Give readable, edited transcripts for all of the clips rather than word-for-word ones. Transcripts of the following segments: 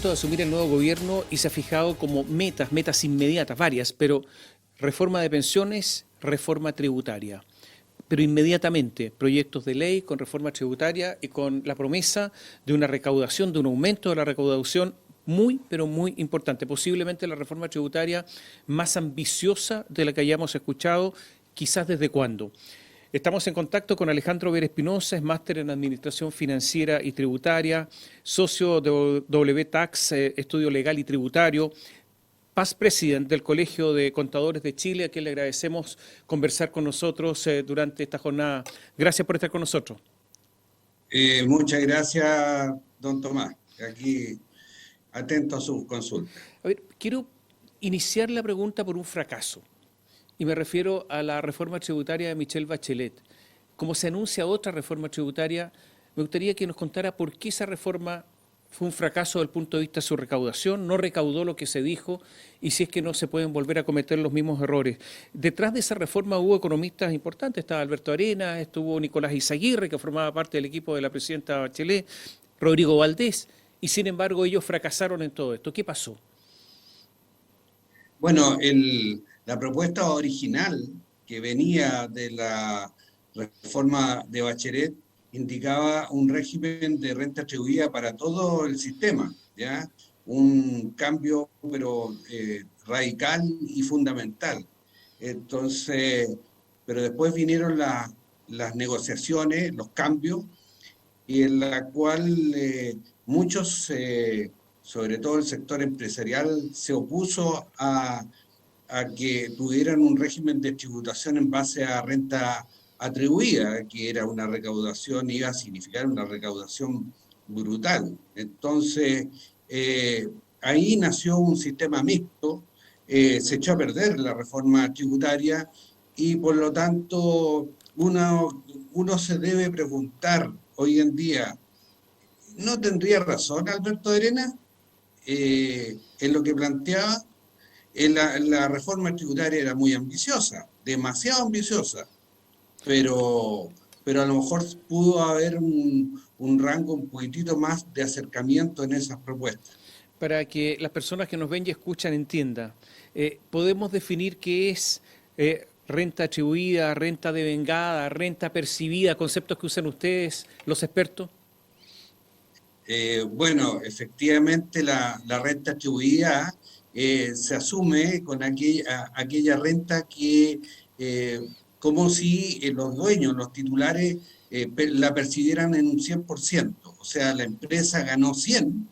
momento de asumir el nuevo gobierno y se ha fijado como metas inmediatas, varias, pero reforma de pensiones, reforma tributaria. Pero inmediatamente proyectos de ley con reforma tributaria y con la promesa de una recaudación, de un aumento de la recaudación muy, pero muy importante. Posiblemente la reforma tributaria más ambiciosa de la que hayamos escuchado, quizás desde cuándo. Estamos en contacto con Alejandro Vera Espinosa, es máster en Administración Financiera y Tributaria, socio de WTax, Estudio Legal y Tributario, past president del Colegio de Contadores de Chile, a quien le agradecemos conversar con nosotros durante esta jornada. Gracias por estar con nosotros. Muchas gracias, don Tomás. Aquí atento a sus consultas. A ver, quiero iniciar la pregunta por un fracaso. Y me refiero a la reforma tributaria de Michelle Bachelet. Como se anuncia otra reforma tributaria, me gustaría que nos contara por qué esa reforma fue un fracaso desde el punto de vista de su recaudación, no recaudó lo que se dijo y si es que no se pueden volver a cometer los mismos errores. Detrás de esa reforma hubo economistas importantes, estaba Alberto Arenas, estuvo Nicolás Izaguirre, que formaba parte del equipo de la presidenta Bachelet, Rodrigo Valdés, y sin embargo ellos fracasaron en todo esto. ¿Qué pasó? Bueno, la propuesta original que venía de la reforma de Bachelet indicaba un régimen de renta atribuida para todo el sistema, ¿ya? Un cambio, pero radical y fundamental. Entonces, pero después vinieron las negociaciones, los cambios, y en la cual muchos, sobre todo el sector empresarial, se opuso a que tuvieran un régimen de tributación en base a renta atribuida, que era una recaudación, iba a significar una recaudación brutal. Entonces, ahí nació un sistema mixto, se echó a perder la reforma tributaria y por lo tanto uno se debe preguntar hoy en día, ¿no tendría razón Alberto Arenas en lo que planteaba? La reforma tributaria era muy ambiciosa, demasiado ambiciosa, pero a lo mejor pudo haber un rango un poquitito más de acercamiento en esas propuestas. Para que las personas que nos ven y escuchan entiendan, podemos definir qué es renta atribuida, renta devengada, renta percibida, conceptos que usan ustedes, los expertos. Bueno, efectivamente la renta atribuida se asume con aquella renta que, como si los dueños, los titulares, la percibieran en un 100%. O sea, la empresa ganó 100,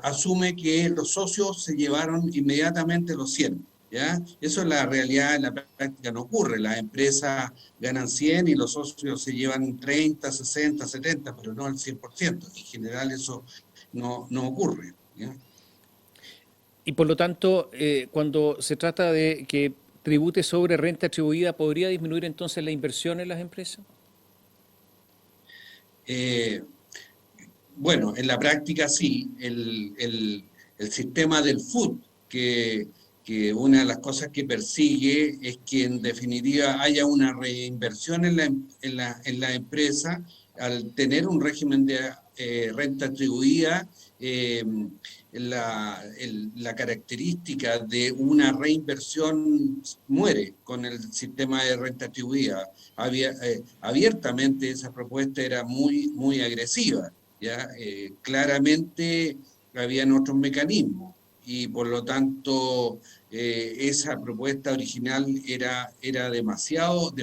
asume que los socios se llevaron inmediatamente los 100. ¿Ya? Eso es la realidad, en la práctica no ocurre. Las empresas ganan 100 y los socios se llevan 30, 60, 70, pero no el 100%. En general eso no ocurre. ¿Ya? Y por lo tanto, cuando se trata de que tribute sobre renta atribuida, ¿podría disminuir entonces la inversión en las empresas? Eh, bueno, en la práctica sí. El sistema del FUT, que una de las cosas que persigue es que en definitiva haya una reinversión en la empresa al tener un régimen de renta atribuida. eh, la característica de una reinversión muere con el sistema de renta atribuida. Abiertamente esa propuesta era muy agresiva, ¿ya? Claramente habían otros mecanismos y por lo tanto esa propuesta original era demasiado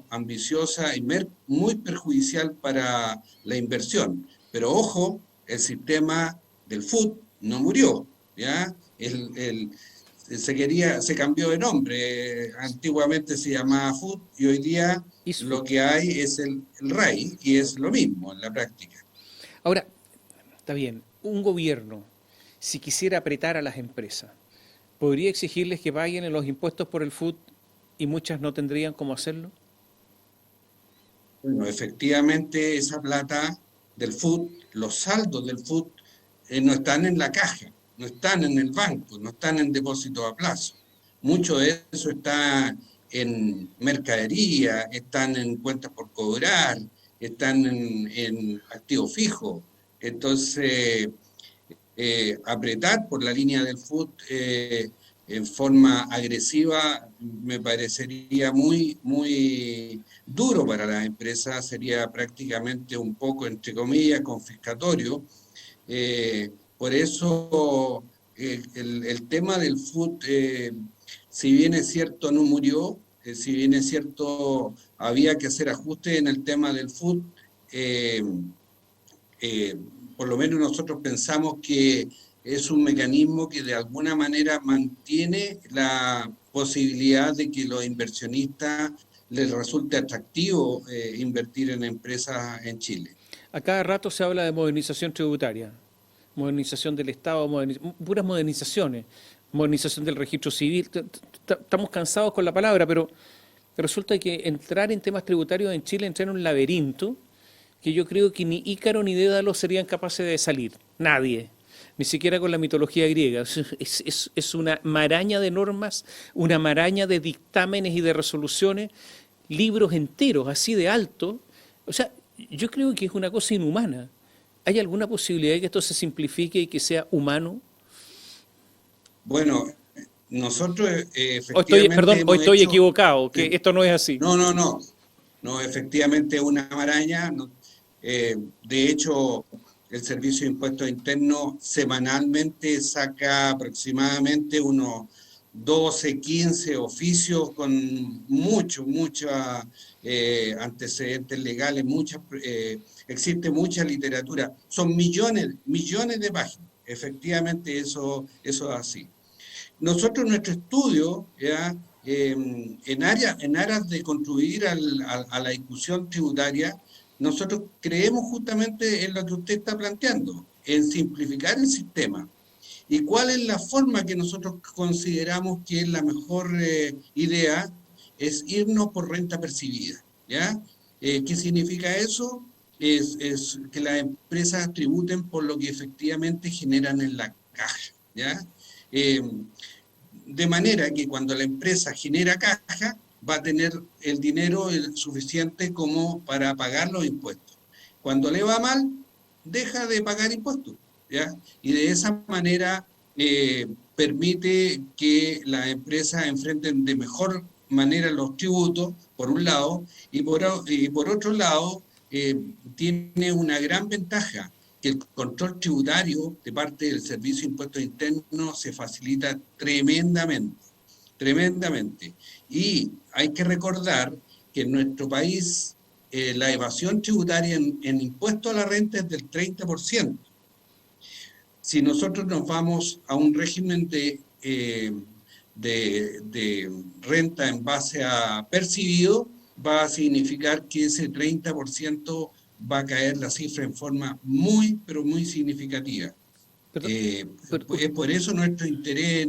ambiciosa y muy perjudicial para la inversión. Pero ojo, el sistema del FUT no murió, ¿ya? Se cambió de nombre, antiguamente se llamaba FUT y hoy día lo ISFUT. que hay es el RAI y es lo mismo en la práctica. Ahora, está bien, un gobierno, si quisiera apretar a las empresas, ¿podría exigirles que paguen los impuestos por el FUT y muchas no tendrían cómo hacerlo? Bueno, efectivamente esa plata del FUT, los saldos del FUT no están en la caja, no están en el banco, no están en depósito a plazo. Mucho de eso está en mercadería, están en cuentas por cobrar, están en activos fijos. Entonces, apretar por la línea del FUT en forma agresiva me parecería muy duro para las empresas, sería prácticamente un poco, entre comillas, confiscatorio. Por eso el tema del FUT, si bien es cierto, no murió, si bien es cierto, había que hacer ajustes en el tema del FUT, eh, eh, por lo menos nosotros pensamos que es un mecanismo que de alguna manera mantiene la posibilidad de que los inversionistas les resulte atractivo invertir en empresas en Chile. A cada rato se habla de modernización tributaria, modernización del Estado, puras modernizaciones, modernización del registro civil. Estamos cansados con la palabra, pero resulta que entrar en temas tributarios en Chile entra en un laberinto que yo creo que ni Ícaro ni Dédalo serían capaces de salir. Nadie. Ni siquiera con la mitología griega. Es una maraña de normas, una maraña de dictámenes y de resoluciones, libros enteros, así de alto. O sea, yo creo que es una cosa inhumana. ¿Hay alguna posibilidad de que esto se simplifique y que sea humano? Bueno, nosotros Perdón, efectivamente o hemos estoy hecho, equivocado, que sí, esto no es así. no, efectivamente una maraña. De hecho, el Servicio de Impuestos Internos semanalmente saca aproximadamente unos 12, 15 oficios con muchos antecedentes legales, existe mucha literatura. Son millones de páginas. Efectivamente, eso es así. Nosotros, nuestro estudio, ¿ya? En aras de contribuir a la discusión tributaria, nosotros creemos justamente en lo que usted está planteando, en simplificar el sistema. ¿Y cuál es la forma que nosotros consideramos que es la mejor idea? Es irnos por renta percibida, ¿ya? ¿Qué significa eso? Es que las empresas tributen por lo que efectivamente generan en la caja, ¿ya? Eh, de manera que cuando la empresa genera caja, va a tener el dinero suficiente como para pagar los impuestos. Cuando le va mal, deja de pagar impuestos, ¿ya? Y de esa manera permite que las empresas enfrenten de mejor manera los tributos, por un lado, y por otro lado, tiene una gran ventaja, que el control tributario de parte del Servicio de Impuestos Internos se facilita tremendamente, tremendamente. Y hay que recordar que en nuestro país la evasión tributaria en impuesto a la renta es del 30%. Si nosotros nos vamos a un régimen de renta en base a percibido, va a significar que ese 30% va a caer la cifra en forma pero muy significativa. Perdón, pero Es por eso nuestro interés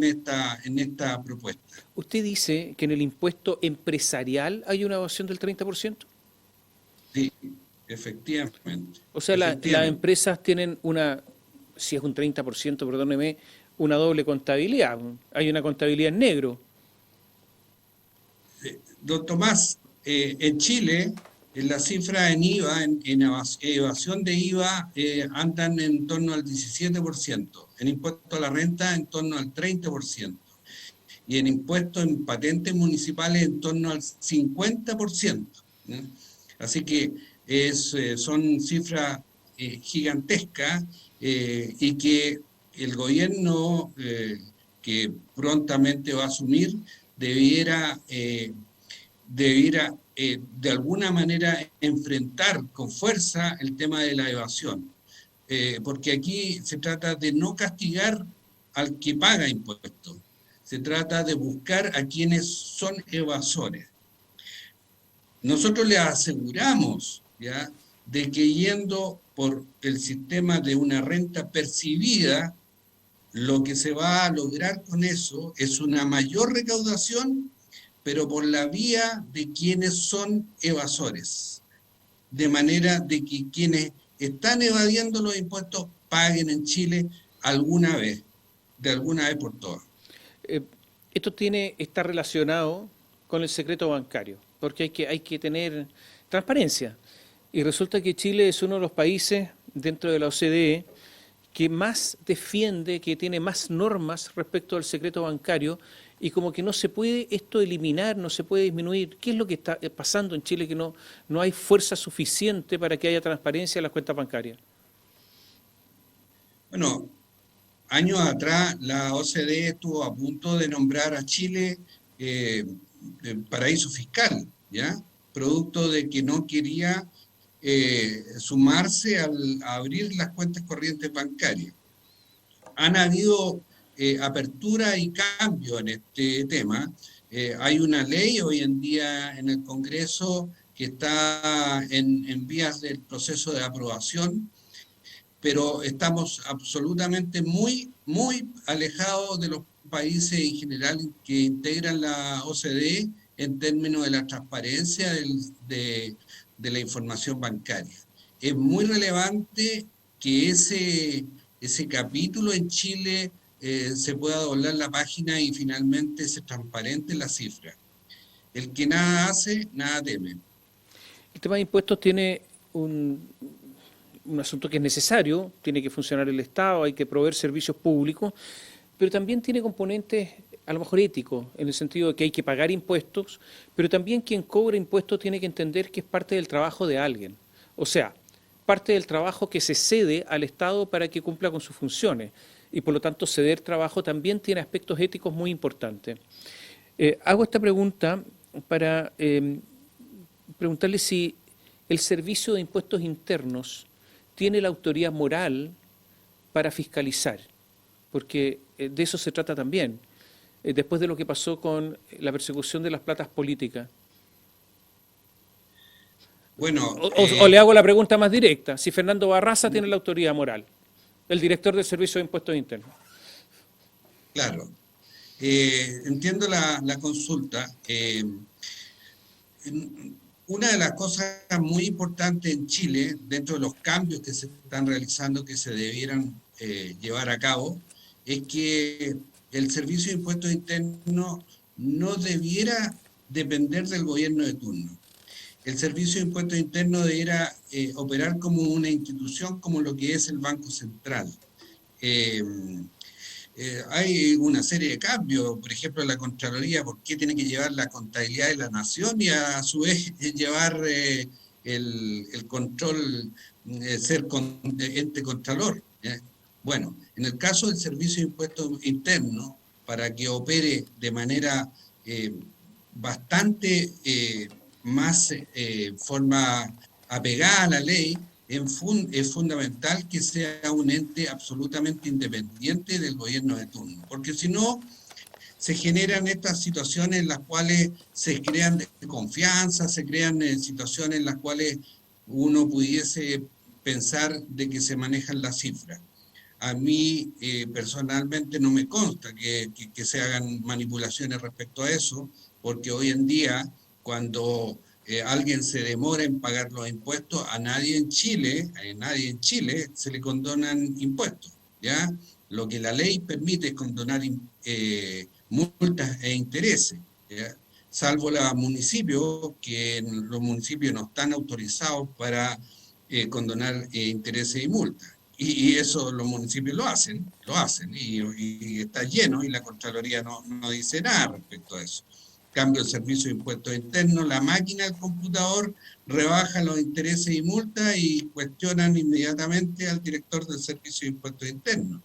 en esta propuesta. usted dice que en el impuesto empresarial hay una evasión del 30%. Sí, efectivamente, O sea, las efectivamente. empresas tienen si es un 30%, perdóneme, una doble contabilidad. Hay una contabilidad en negro. Don Tomás, en Chile, en la cifra en IVA, en evasión de IVA, andan en torno al 17%, en impuesto a la renta en torno al 30%, y en impuestos en patentes municipales en torno al 50%. ¿No? Así que son cifras gigantescas y que el gobierno que prontamente va a asumir debiera de alguna manera enfrentar con fuerza el tema de la evasión, porque aquí se trata de no castigar al que paga impuestos, se trata de buscar a quienes son evasores. Nosotros les aseguramos, ¿ya?, de que yendo por el sistema de una renta percibida, lo que se va a lograr con eso es una mayor recaudación, pero por la vía de quienes son evasores, de manera de que quienes están evadiendo los impuestos paguen en Chile alguna vez, de alguna vez por todas. Eh, Esto está relacionado con el secreto bancario, porque hay que tener transparencia. Y resulta que Chile es uno de los países dentro de la OCDE que más defiende, que tiene más normas respecto al secreto bancario, y como que no se puede esto eliminar, no se puede disminuir. ¿Qué es lo que está pasando en Chile que no hay fuerza suficiente para que haya transparencia en las cuentas bancarias? Bueno, años atrás la OCDE estuvo a punto de nombrar a Chile eh, paraíso fiscal, ¿ya? Producto de que no quería sumarse a abrir las cuentas corrientes bancarias. Han habido apertura y cambio en este tema. Hay una ley hoy en día en el Congreso que está en vías del proceso de aprobación, pero estamos absolutamente muy alejados de los países en general que integran la OCDE en términos de la transparencia de la información bancaria. Es muy relevante que ese capítulo en Chile se pueda doblar la página y finalmente se transparente la cifra. El que nada hace, nada teme. El tema de impuestos tiene un asunto que es necesario, tiene que funcionar el Estado, hay que proveer servicios públicos, pero también tiene componentes a lo mejor éticos, en el sentido de que hay que pagar impuestos, pero también quien cobra impuestos tiene que entender que es parte del trabajo de alguien. O sea, parte del trabajo que se cede al Estado para que cumpla con sus funciones. Y por lo tanto, ceder trabajo también tiene aspectos éticos muy importantes. Hago esta pregunta para preguntarle si el Servicio de Impuestos Internos tiene la autoridad moral para fiscalizar, porque de eso se trata también, después de lo que pasó con la persecución de las platas políticas. Bueno, O le hago la pregunta más directa, si Fernando Barraza tiene la autoridad moral, el director del Servicio de Impuestos Internos. claro, entiendo la consulta. Una de las cosas muy importantes en Chile, dentro de los cambios que se están realizando, que se debieran llevar a cabo, es que el Servicio de Impuestos Internos no debiera depender del gobierno de turno. El Servicio de Impuestos Internos debiera operar como una institución, como lo que es el Banco Central. Eh, hay una serie de cambios, por ejemplo, la Contraloría, ¿por qué tiene que llevar la contabilidad de la nación y a su vez llevar el control, ente contralor? Bueno, en el caso del Servicio de Impuestos Internos, para que opere de manera bastante más forma apegada a la ley, es fundamental que sea un ente absolutamente independiente del gobierno de turno, porque si no, se generan estas situaciones en las cuales se crean desconfianza, se crean situaciones en las cuales uno pudiese pensar de que se manejan las cifras. A mí personalmente no me consta que se hagan manipulaciones respecto a eso, porque hoy en día, cuando alguien se demora en pagar los impuestos, a nadie en Chile se le condonan impuestos, ¿ya? Lo que la ley permite es condonar multas e intereses, ¿ya? Salvo los municipios, que los municipios no están autorizados para condonar intereses y multas. Y eso los municipios y está lleno y la Contraloría no dice nada respecto a eso. Cambio el Servicio de Impuestos Internos, la máquina del computador rebaja los intereses y multas y cuestionan inmediatamente al director del Servicio de Impuestos Internos.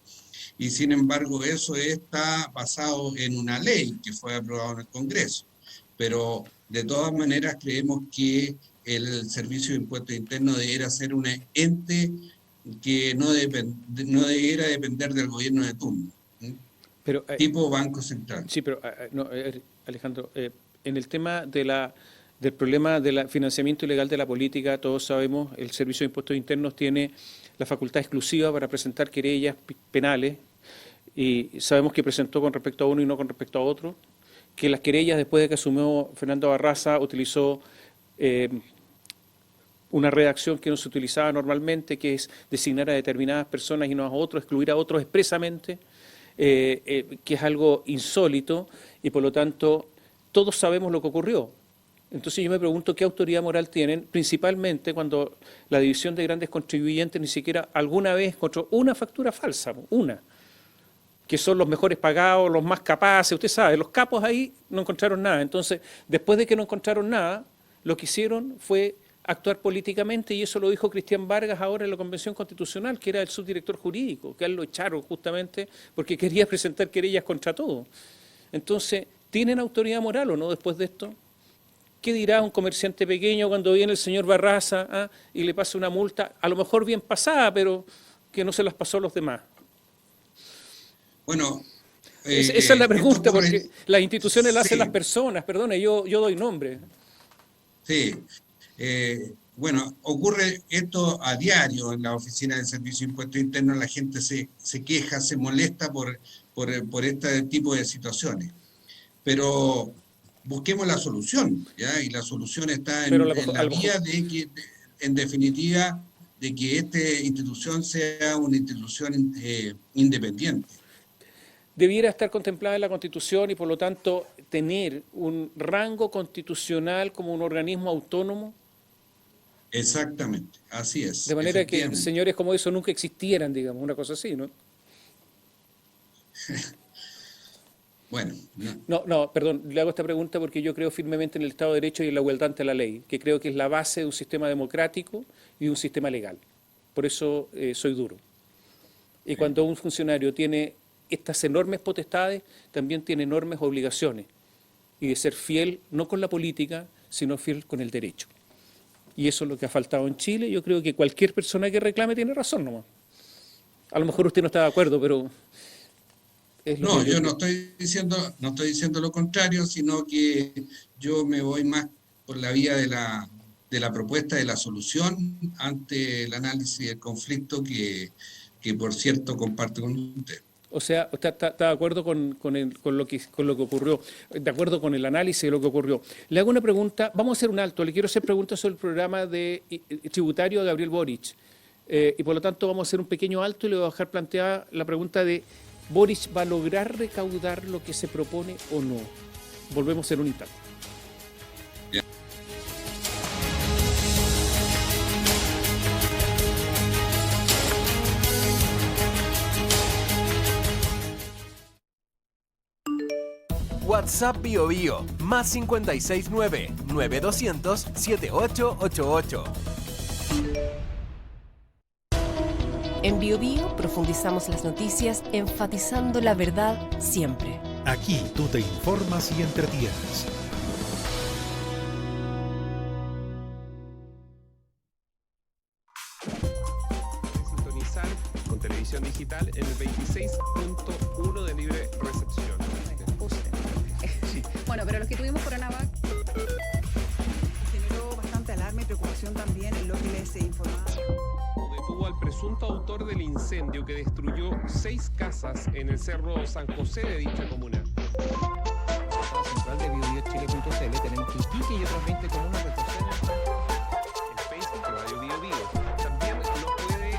Y sin embargo eso está basado en una ley que fue aprobada en el Congreso. Pero de todas maneras creemos que el Servicio de Impuestos Internos debería ser un ente que no debiera depender del gobierno de turno, Pero, tipo Banco Central. sí, pero no, Alejandro, en el tema del problema del financiamiento ilegal de la política, todos sabemos, el Servicio de Impuestos Internos tiene la facultad exclusiva para presentar querellas penales, y sabemos que presentó con respecto a uno y no con respecto a otro, que las querellas, después de que asumió Fernando Barraza, utilizó una redacción que no se utilizaba normalmente, que es designar a determinadas personas y no a otros, excluir a otros expresamente, que es algo insólito, y por lo tanto todos sabemos lo que ocurrió. Entonces yo me pregunto qué autoridad moral tienen, principalmente cuando la división de grandes contribuyentes ni siquiera alguna vez encontró una factura falsa, una, que son los mejores pagados, los más capaces, usted sabe, los capos ahí no encontraron nada. Entonces, después de que no encontraron nada, lo que hicieron fue actuar políticamente, y eso lo dijo Cristian Vargas ahora en la Convención Constitucional, que era el subdirector jurídico, que a él lo echaron justamente porque quería presentar querellas contra todo. Entonces, ¿tienen autoridad moral o no después de esto? ¿Qué dirá un comerciante pequeño cuando viene el señor Barraza y le pasa una multa, a lo mejor bien pasada, pero que no se las pasó a los demás? Bueno, esa es la pregunta, porque las instituciones las hacen sí, las personas, perdone, yo doy nombre. sí. Bueno, ocurre esto a diario en la Oficina de Servicio de Impuestos Internos, la gente se queja, se molesta por este tipo de situaciones. Pero busquemos la solución, ¿ya? Y la solución está Pero en a la lo mejor vía de que, en definitiva, de que esta institución sea una institución independiente. debiera estar contemplada en la Constitución y por lo tanto tener un rango constitucional como un organismo autónomo, Exactamente, así de es, manera que efectivamente. señores como eso nunca existieran, digamos, una cosa así, ¿no? Bueno, no, No, perdón, le hago esta pregunta porque yo creo firmemente en el Estado de Derecho y en la igualdad ante la ley, que creo que es la base de un sistema democrático y de un sistema legal. Por eso soy duro. Y cuando un funcionario tiene estas enormes potestades, también tiene enormes obligaciones. Y de ser fiel, no con la política, sino fiel con el derecho. Y eso es lo que ha faltado en Chile. Yo creo que cualquier persona que reclame tiene razón nomás. A lo mejor usted no está de acuerdo, pero es lo que no, yo yo creo. no estoy diciendo lo contrario, sino que yo me voy más por la vía de la propuesta de la solución ante el análisis del conflicto que por cierto comparto con usted. O sea, usted está de acuerdo con lo que ocurrió, de acuerdo con el análisis de lo que ocurrió. Le hago una pregunta, vamos a hacer un alto, le quiero hacer preguntas sobre el programa tributario de Gabriel Boric. Y por lo tanto vamos a hacer un pequeño alto y le voy a dejar planteada la pregunta de ¿Boric va a lograr recaudar lo que se propone o no? Volvemos en un instante. WhatsApp BioBio más 569 9200 7888. En BioBio profundizamos las noticias enfatizando la verdad siempre. Aquí tú te informas y entretienes. Sintonizar con televisión digital en el 26.1 de libre recepción. Sí. Bueno, pero los que tuvimos Coronavac generó bastante alarma y preocupación también en lo que les informaba. Detuvo al presunto autor del incendio que destruyó 6 casas en el Cerro San José de dicha comuna. Central de BioBioChile.cl tenemos Iquique y otras 20 comunas retroceden. En Facebook, Radio Bio Bio. También nos puede ver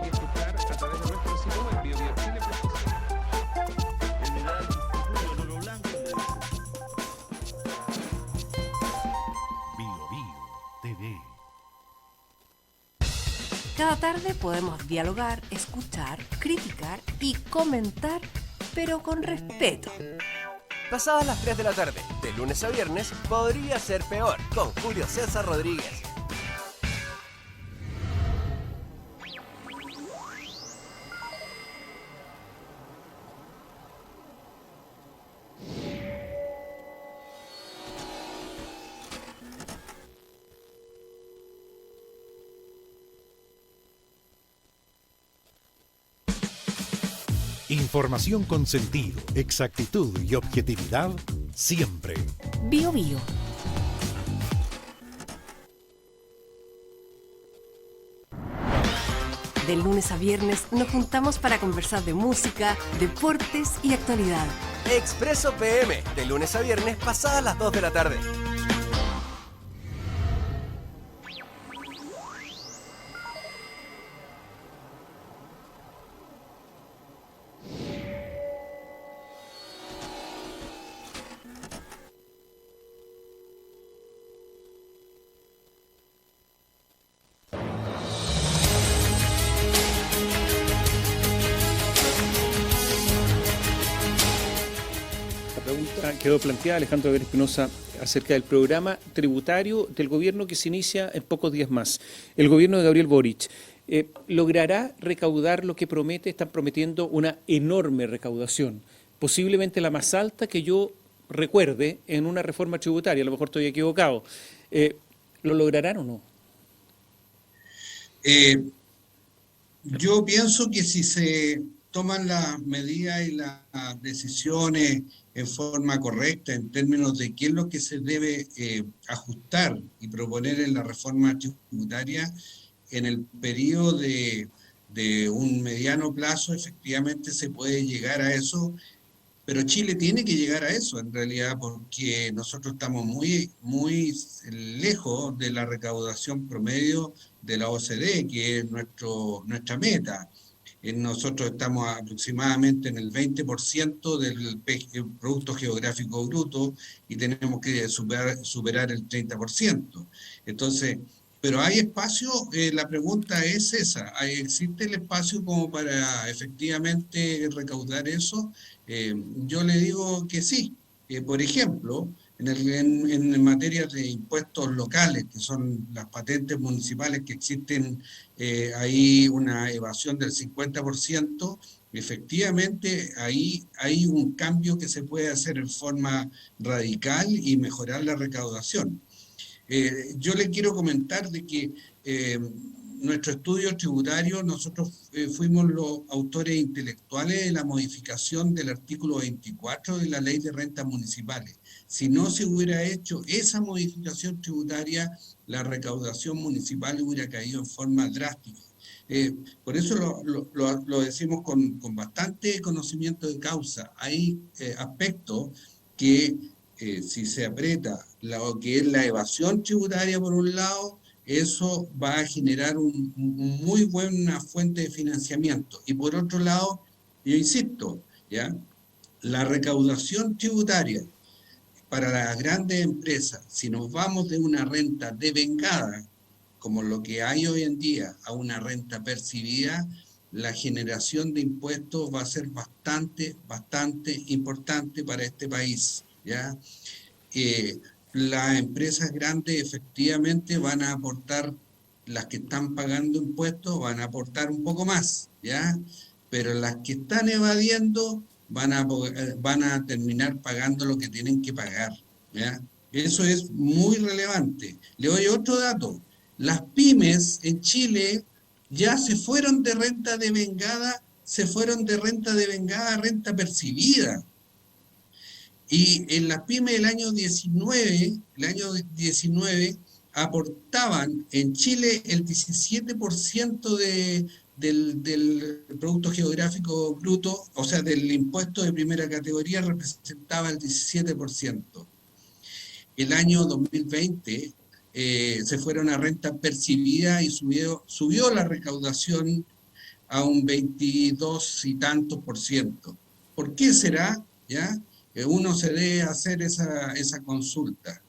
y escuchar a través de nuestro sitio web BioBioChile.cl. Bio Bio TV. Cada tarde podemos dialogar, escuchar, criticar y comentar, pero con respeto. Pasadas las 3 de la tarde, de lunes a viernes, podría ser peor, con Julio César Rodríguez. Información con sentido, exactitud y objetividad siempre. BioBio. De lunes a viernes nos juntamos para conversar de música, deportes y actualidad. Expreso PM, de lunes a viernes, pasadas las 2 de la tarde. quedó planteada, Alejandro Javier Espinosa, acerca del programa tributario del gobierno que se inicia en pocos días más. El gobierno de Gabriel Boric, ¿logrará recaudar lo que promete? Están prometiendo una enorme recaudación, posiblemente la más alta que yo recuerde en una reforma tributaria, a lo mejor estoy equivocado. ¿Lo lograrán o no? Yo pienso que si se toman las medidas y las decisiones en forma correcta en términos de qué es lo que se debe ajustar y proponer en la reforma tributaria, en el periodo de un mediano plazo efectivamente se puede llegar a eso, pero Chile tiene que llegar a eso en realidad porque nosotros estamos muy lejos de la recaudación promedio de la OCDE, que es nuestra meta. Nosotros estamos aproximadamente en el 20% del Producto Geográfico Bruto y tenemos que superar el 30%. Entonces, pero hay espacio, la pregunta es esa, ¿existe el espacio como para efectivamente recaudar eso? Yo le digo que sí. Por ejemplo, en materia de impuestos locales, que son las patentes municipales que existen, hay una evasión del 50%, efectivamente ahí hay un cambio que se puede hacer en forma radical y mejorar la recaudación. Yo le quiero comentar de que nuestro estudio tributario, nosotros fuimos los autores intelectuales de la modificación del artículo 24 de la Ley de Rentas Municipales. Si no se hubiera hecho esa modificación tributaria, la recaudación municipal hubiera caído en forma drástica. Por eso lo decimos con bastante conocimiento de causa. Hay aspectos que si se aprieta lo que es la evasión tributaria por un lado, eso va a generar muy buena fuente de financiamiento. Y por otro lado, yo insisto, ¿ya? La recaudación tributaria para las grandes empresas, si nos vamos de una renta devengada, como lo que hay hoy en día, a una renta percibida, la generación de impuestos va a ser bastante importante para este país, ¿ya? Las empresas grandes efectivamente van a aportar, las que están pagando impuestos van a aportar un poco más, ¿ya? Pero las que están evadiendo van a terminar pagando lo que tienen que pagar, ¿ya? Eso es muy relevante. Le doy otro dato. Las pymes en Chile ya se fueron de renta devengada a renta percibida. Y en las pymes del año 19, aportaban en Chile el 17% del Producto Geográfico Bruto, o sea, del impuesto de primera categoría representaba el 17%. El año 2020 se fueron a renta percibida y subió la recaudación a un 22 y tantos %. ¿Por qué será? ¿Ya? Uno se debe hacer esa consulta.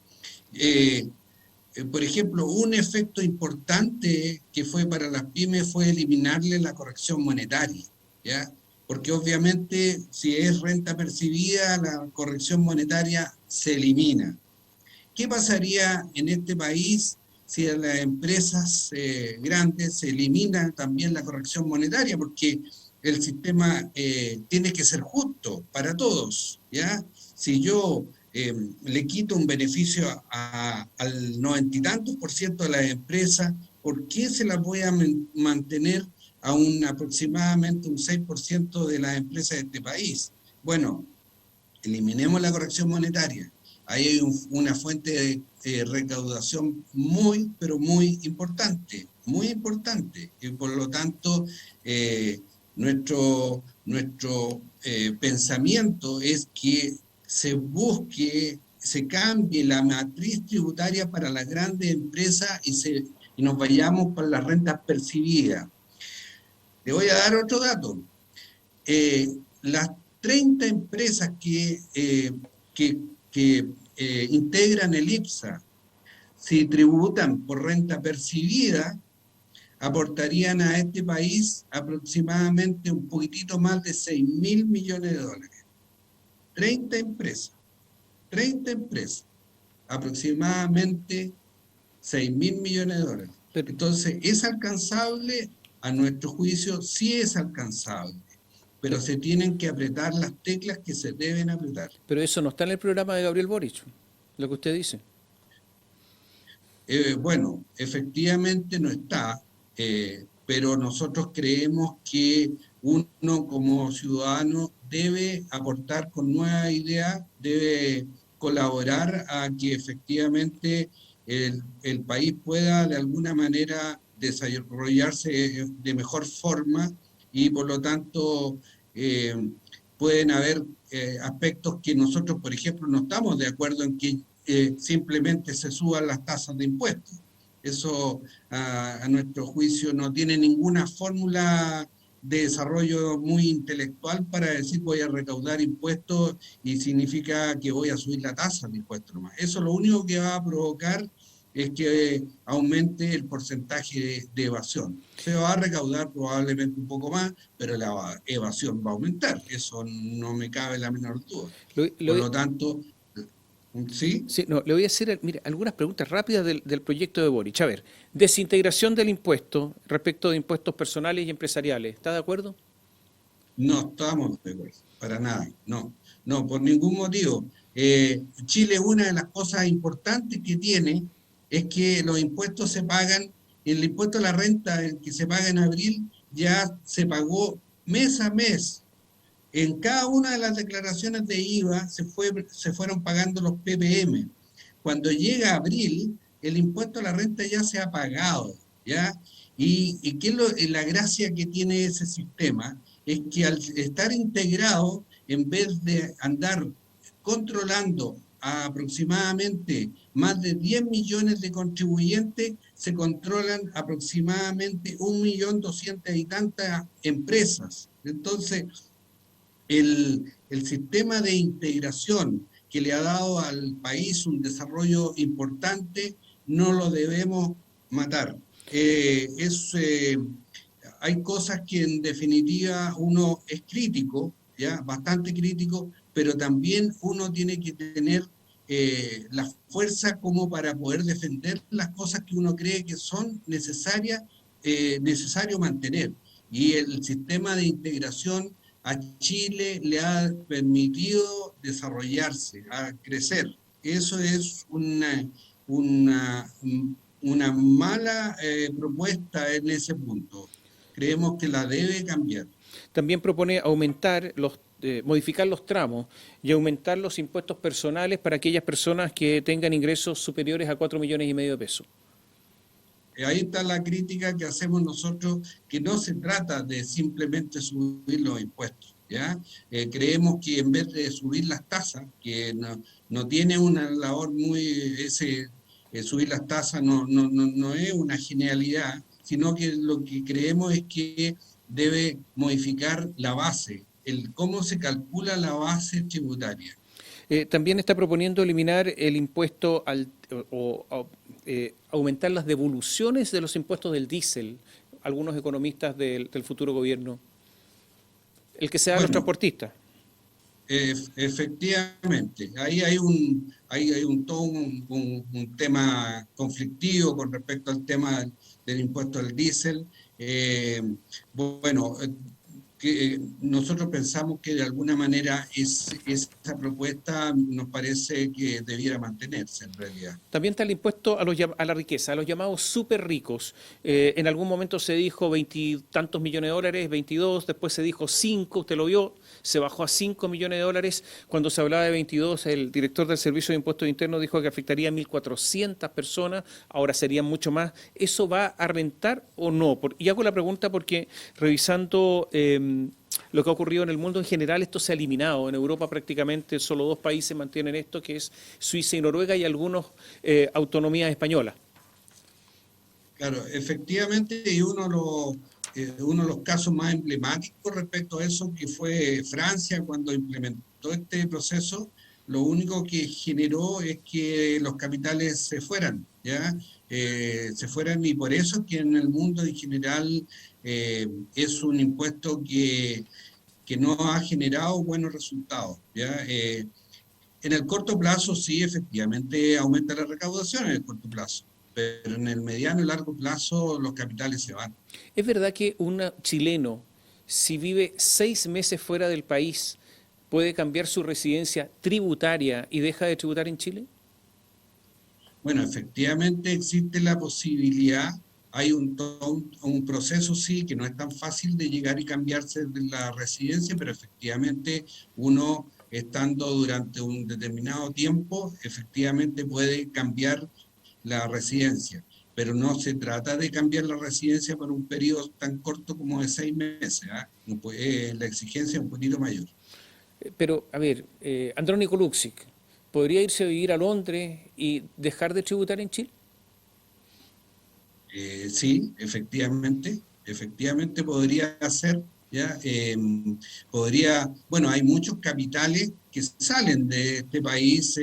Por ejemplo, un efecto importante que fue para las pymes fue eliminarle la corrección monetaria, ¿ya? Porque obviamente si es renta percibida, la corrección monetaria se elimina. ¿Qué pasaría en este país si a las empresas grandes se elimina también la corrección monetaria? Porque el sistema tiene que ser justo para todos, ¿ya? Si yo le quito un beneficio al 90 y tantos % de las empresas, ¿por qué se las voy a mantener a aproximadamente un 6% de las empresas de este país? Bueno, eliminemos la corrección monetaria. Ahí hay una fuente de recaudación pero muy importante, y por lo tanto nuestro pensamiento es que se cambie la matriz tributaria para las grandes empresas y nos vayamos para las rentas percibidas. Le voy a dar otro dato. Las 30 empresas que integran el IPSA, si tributan por renta percibida, aportarían a este país aproximadamente un poquitito más de $6.000 millones. 30 empresas. 30 empresas, aproximadamente 6.000 millones de dólares. Entonces, ¿es alcanzable? A nuestro juicio, sí es alcanzable, pero se tienen que apretar las teclas que se deben apretar. Pero eso no está en el programa de Gabriel Boric, lo que usted dice. Bueno, efectivamente no está, pero nosotros creemos que uno como ciudadano debe aportar con nuevas ideas, debe colaborar a que efectivamente el país pueda de alguna manera desarrollarse de mejor forma y por lo tanto pueden haber aspectos que nosotros, por ejemplo, no estamos de acuerdo en que simplemente se suban las tasas de impuestos. Eso, a nuestro juicio, no tiene ninguna fórmula de desarrollo muy intelectual para decir voy a recaudar impuestos y significa que voy a subir la tasa de impuestos nomás. Eso lo único que va a provocar es que aumente el porcentaje de evasión. Se va a recaudar probablemente un poco más, pero la evasión va a aumentar. Eso no me cabe la menor duda. Por lo tanto... ¿Sí? Sí, no, le voy a hacer algunas preguntas rápidas del proyecto de Boric. A ver, desintegración del impuesto respecto de impuestos personales y empresariales. ¿Está de acuerdo? No estamos de acuerdo, para nada. No, por ningún motivo. Chile, una de las cosas importantes que tiene es que los impuestos se pagan, el impuesto a la renta que se paga en abril ya se pagó mes a mes. En cada una de las declaraciones de IVA se fueron pagando los PPM. Cuando llega abril, el impuesto a la renta ya se ha pagado, ¿ya? Y ¿qué es la gracia que tiene ese sistema? Es que al estar integrado, en vez de andar controlando a aproximadamente más de 10 millones de contribuyentes, se controlan aproximadamente 1.200.000 y tantas empresas. Entonces, el sistema de integración que le ha dado al país un desarrollo importante, no lo debemos matar. Hay cosas que en definitiva uno es crítico, ¿ya? Bastante crítico, pero también uno tiene que tener la fuerza como para poder defender las cosas que uno cree que son necesario mantener. Y el sistema de integración a Chile le ha permitido desarrollarse, a crecer. Eso es una mala propuesta en ese punto. Creemos que la debe cambiar. También propone modificar los tramos y aumentar los impuestos personales para aquellas personas que tengan ingresos superiores a 4,5 millones de pesos. Ahí está la crítica que hacemos nosotros, que no se trata de simplemente subir los impuestos, ¿ya? Creemos que en vez de subir las tasas, que no tiene una labor subir las tasas no es una genialidad, sino que lo que creemos es que debe modificar la base, cómo se calcula la base tributaria. También está proponiendo eliminar el impuesto aumentar las devoluciones de los impuestos del diésel, algunos economistas del futuro gobierno, el que se da a los transportistas. Efectivamente, ahí hay un tema conflictivo con respecto al tema del impuesto al diésel. Nosotros pensamos que de alguna manera esa propuesta nos parece que debiera mantenerse en realidad. También está el impuesto a la riqueza, a los llamados súper ricos. En algún momento se dijo 20 y tantos millones de dólares, 22, después se dijo 5, usted lo vio, se bajó a 5 millones de dólares. Cuando se hablaba de 22, el director del Servicio de Impuestos Internos dijo que afectaría a 1.400 personas, ahora serían mucho más. ¿Eso va a rentar o no? Y hago la pregunta porque revisando lo que ha ocurrido en el mundo en general, esto se ha eliminado. En Europa prácticamente solo 2 países mantienen esto, que es Suiza y Noruega, y algunas autonomías españolas. Claro, efectivamente, y uno de los casos más emblemáticos respecto a eso, que fue Francia cuando implementó este proceso, lo único que generó es que los capitales se fueran, ¿ya? Se fueran, y por eso es que en el mundo en general es un impuesto que no ha generado buenos resultados, ¿ya? En el corto plazo sí, efectivamente aumenta la recaudación en el corto plazo, pero en el mediano y largo plazo los capitales se van. ¿Es verdad que un chileno, si vive 6 meses fuera del país, puede cambiar su residencia tributaria y deja de tributar en Chile? Bueno, efectivamente existe la posibilidad, hay un proceso, sí, que no es tan fácil de llegar y cambiarse de la residencia, pero efectivamente uno, estando durante un determinado tiempo, efectivamente puede cambiar la residencia. Pero no se trata de cambiar la residencia por un periodo tan corto como de 6 meses, ¿ah? No puede, la exigencia es un poquito mayor. Pero, a ver, Andrónico Luksic, ¿podría irse a vivir a Londres y dejar de tributar en Chile? Sí, efectivamente podría ser, ¿ya? Podría, bueno, hay muchos capitales que salen de este país,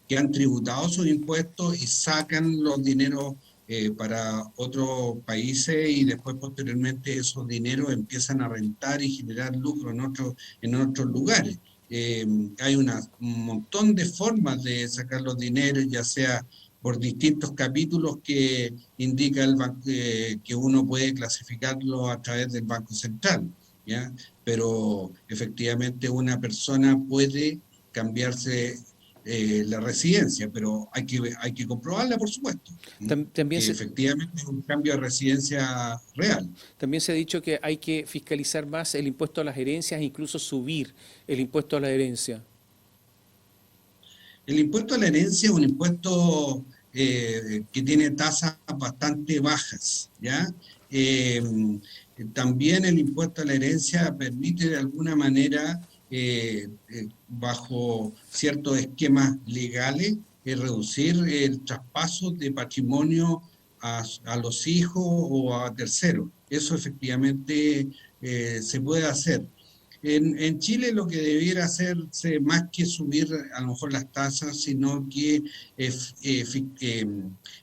que han tributado sus impuestos y sacan los dineros para otros países, y después posteriormente esos dineros empiezan a rentar y generar lucro en otros lugares. Hay un montón de formas de sacar los dineros, ya sea por distintos capítulos que indica el banco, que uno puede clasificarlo a través del Banco Central, ¿ya? Pero efectivamente una persona puede cambiarse la residencia, pero hay que comprobarla, por supuesto, También que efectivamente es un cambio de residencia real. también se ha dicho que hay que fiscalizar más el impuesto a las herencias e incluso subir el impuesto a la herencia. El impuesto a la herencia es un impuesto que tiene tasas bastante bajas, ¿ya? También el impuesto a la herencia permite de alguna manera, bajo ciertos esquemas legales, reducir el traspaso de patrimonio a los hijos o a terceros. Eso efectivamente se puede hacer. En Chile lo que debiera hacerse, más que subir a lo mejor las tasas, sino que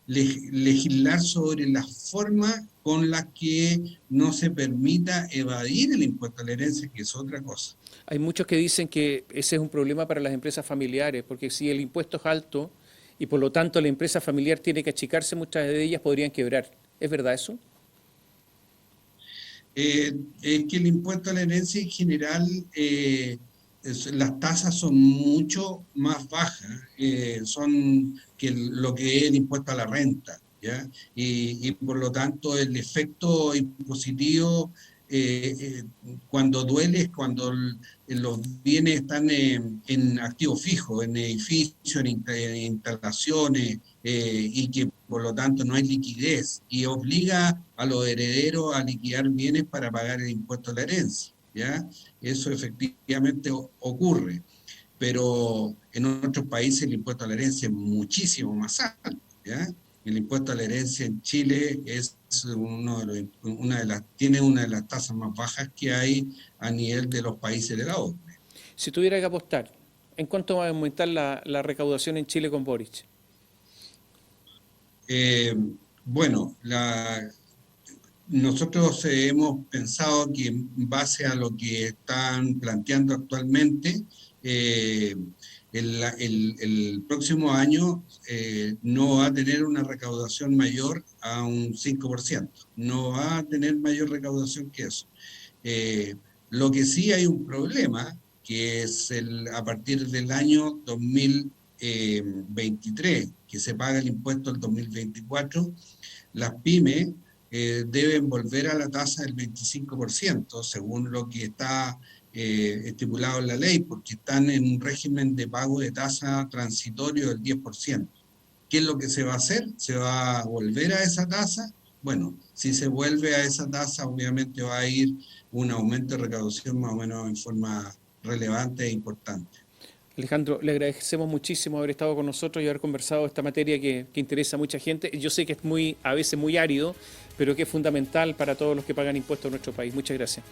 legislar sobre la forma con la que no se permita evadir el impuesto a la herencia, que es otra cosa. Hay muchos que dicen que ese es un problema para las empresas familiares, porque si el impuesto es alto y por lo tanto la empresa familiar tiene que achicarse, muchas de ellas podrían quebrar. ¿Es verdad eso? Es que el impuesto a la herencia en general, las tasas son mucho más bajas, son que lo que es el impuesto a la renta, ¿ya? Y por lo tanto el efecto impositivo, cuando duele, es cuando los bienes están en activos fijos, en edificios, en instalaciones, y que por lo tanto no hay liquidez, y obliga a los herederos a liquidar bienes para pagar el impuesto a la herencia, ¿ya? Eso efectivamente ocurre, pero en otros países el impuesto a la herencia es muchísimo más alto, ¿ya? El impuesto a la herencia en Chile es tiene una de las tasas más bajas que hay a nivel de los países de la OCDE. Si tuviera que apostar, ¿en cuánto va a aumentar la recaudación en Chile con Boric? Bueno, nosotros hemos pensado que en base a lo que están planteando actualmente, el próximo año no va a tener una recaudación mayor a un 5%, no va a tener mayor recaudación que eso. Lo que sí hay un problema, que es a partir del año 2023, que se paga el impuesto del 2024, las pymes deben volver a la tasa del 25%, según lo que está estipulado en la ley, porque están en un régimen de pago de tasa transitorio del 10%. ¿Qué es lo que se va a hacer? ¿Se va a volver a esa tasa? Bueno, si se vuelve a esa tasa, obviamente va a ir un aumento de recaudación más o menos en forma relevante e importante. Alejandro, le agradecemos muchísimo haber estado con nosotros y haber conversado esta materia que interesa a mucha gente. Yo sé que es a veces muy árido, pero que es fundamental para todos los que pagan impuestos en nuestro país. Muchas gracias.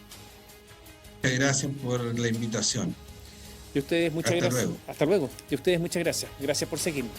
Muchas gracias por la invitación. Y ustedes, muchas gracias. Hasta luego. Hasta luego. Y ustedes, muchas gracias. Gracias por seguirnos.